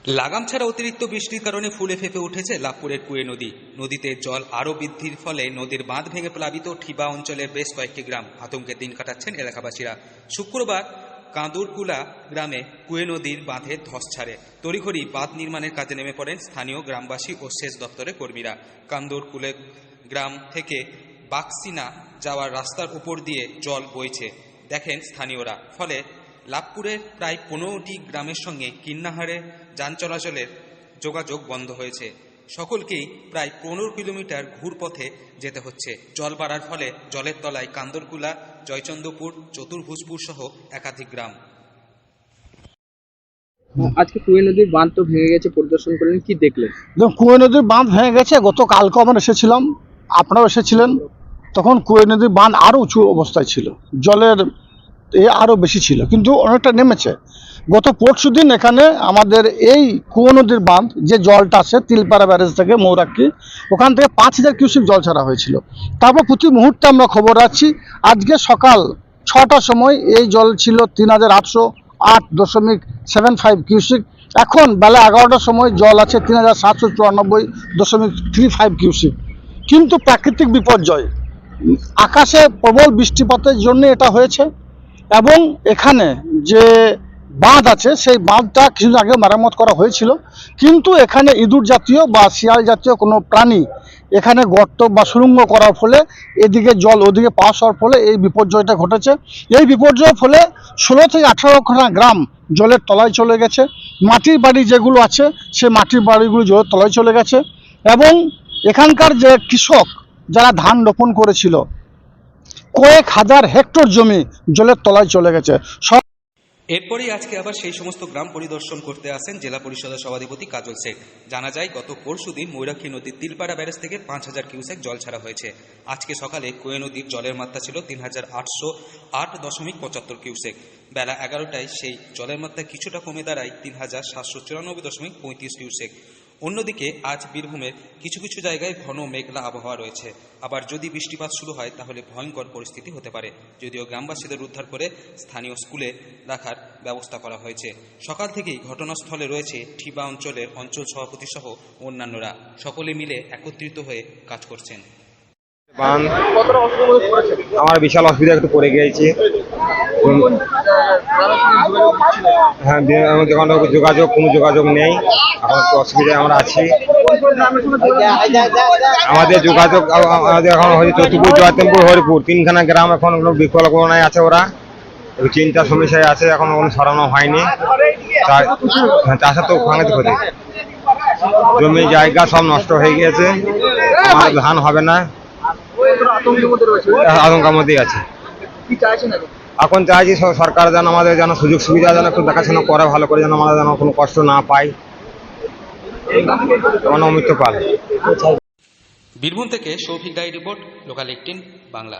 লাগাম ছাড়া অতিরিক্ত বৃষ্টির কারণে ফুলে ফেঁপে উঠেছে লাভপুরের কুয়ে নদী। নদীতে জল আরও বৃদ্ধির ফলে নদীর বাঁধ ভেঙে প্লাবিত ঠিবা অঞ্চলের বেশ কয়েকটি গ্রাম। আতঙ্কে দিন কাটাচ্ছেন এলাকাবাসীরা। শুক্রবার কাঁদরকুলা গ্রামে কুয়ে নদীর বাঁধে ধস ছাড়ে। তড়িঘড়ি বাঁধ নির্মাণের কাজে নেমে পড়েন স্থানীয় গ্রামবাসী ও সেচ দপ্তরের কর্মীরা। কাঁদরকুলে গ্রাম থেকে বাক্সিনা যাওয়ার রাস্তার উপর দিয়ে জল বইছে দেখেন স্থানীয়রা। ফলে লাভপুরের প্রায় 15টি গ্রামের সঙ্গে কিন্নাহারে যান চলাচলের যোগাযোগ বন্ধ হয়েছে। সকলকেই প্রায় 15 কিলোমিটার ঘুরপথে যেতে হচ্ছে। জল বাড়ার ফলে জলের তলায় কাঁদরকুলা, জয়চন্দ্রপুর, চতুর্ভুজপুর সহ একাধিক গ্রাম। আজকে কুয়ে নদীর বাঁধ তো ভেঙে গেছে, পরিদর্শন করলেন, কি দেখলেন? কুয়ে নদীর বাঁধ ভেঙে গেছে। গতকালকে আমরা এসেছিলাম, আপনারাও এসেছিলেন। তখন কুয়ে নদীর বাঁধ আরও উঁচু অবস্থায় ছিল, জলের আরও বেশি ছিল, কিন্তু অনেকটা নেমেছে। গত পরশু দিন এখানে আমাদের এই কুয়ে নদীর বাঁধ যে জলটা আসে তিলপাড়া ব্যারেজ থেকে মৌরাক্ষী, ওখান থেকে 5000 কিউসেক জল ছাড়া হয়েছিল। তারপর প্রতি মুহূর্তে আমরা খবর রাখছি, আজকে সকাল 6টার সময় এই জল ছিল 3808.75 কিউসেক। এখন বেলা 11টার সময় জল আছে 3794.35 কিউসেক। কিন্তু প্রাকৃতিক বিপর্যয়, আকাশে প্রবল বৃষ্টিপাতের জন্য এটা হয়েছে। এবং এখানে যে বাঁধ আছে সেই বাঁধটা কিছুদিন আগে মেরামত করা হয়েছিল, কিন্তু এখানে ইঁদুর জাতীয় বা শিয়াল জাতীয় কোনো প্রাণী এখানে গর্ত বা সুড়ঙ্গ করার ফলে এদিকে জল ওদিকে পাস হওয়ার ফলে এই বিপর্যয়টা ঘটেছে। এই বিপর্যয়ের ফলে 16 থেকে 18খানা গ্রাম জলের তলায় চলে গেছে। মাটির বাড়ি যেগুলো আছে সে মাটির বাড়িগুলো জলের তলায় চলে গেছে। এবং এখানকার যে কৃষক যারা ধান রোপণ করেছিল, কয়েক হাজার হেক্টর জমি জলের তলায় চলে গেছে। এরপরই আজকে আবার সেই সমস্ত গ্রাম পরিদর্শন করতে আসেন জেলা পরিষদের সভাধিপতি কাজল শেখ। জানা যায়, গত পরশুদিন ময়ূরাক্ষী নদীর তিলপাড়া ব্যারেজ থেকে 5000 কিউসেক জল ছাড়া হয়েছে। আজকে সকালে কুয়ে নদীর জলের মাত্রা ছিল 3808.75 কিউসেক। বেলা 11টায় সেই জলের মাত্রা কিছুটা কমে দাঁড়ায় 3794.35 কিউসেক। অন্যদিকে আজ বীরভূমের কিছু কিছু জায়গায় ঘন মেঘলা আবহাওয়া রয়েছে। আবার যদি বৃষ্টিপাত শুরু হয় তাহলে ভয়ঙ্কর পরিস্থিতি হতে পারে। যদিও গ্রামবাসীদের উদ্ধার করে স্থানীয় স্কুলে রাখার ব্যবস্থা করা হয়েছে। সকাল থেকেই ঘটনাস্থলে রয়েছে ঠিবা অঞ্চলের অঞ্চল সভাপতি সহ অন্যান্যরা। সকলে মিলে একত্রিত হয়ে কাজ করছেন। আমার বিশাল অসুবিধা একটু পড়ে গিয়েছে। হ্যাঁ, কোনো যোগাযোগ নেই, এখন একটু অসুবিধায় আমরা আছি। আমাদের যোগাযোগ এখন হচ্ছে চতুর্ভুজ, জয়চন্দ্রপুর, হরিপুর, 3খানা গ্রাম এখন বিকল্পনায় আছে। ওরা একটু চিন্তার সমস্যায় আছে, এখন কোনো সরানো হয়নি। চাষের তো ভাঙাতে ক্ষতি, জমি জায়গা সব নষ্ট হয়ে গিয়েছে, আমাদের ধান হবে না, আতঙ্কের মধ্যেই আছে। এখন চাইছি সরকার যেন আমাদের যেন সুযোগ সুবিধা যেন একটু দেখাশোনা করে ভালো করে, যেন আমরা যেন কোনো কষ্ট না পাই। অমিত্র পাল। বীরভূম থেকে সৌভিক দাই রিপোর্ট, লোকাল 18 বাংলা।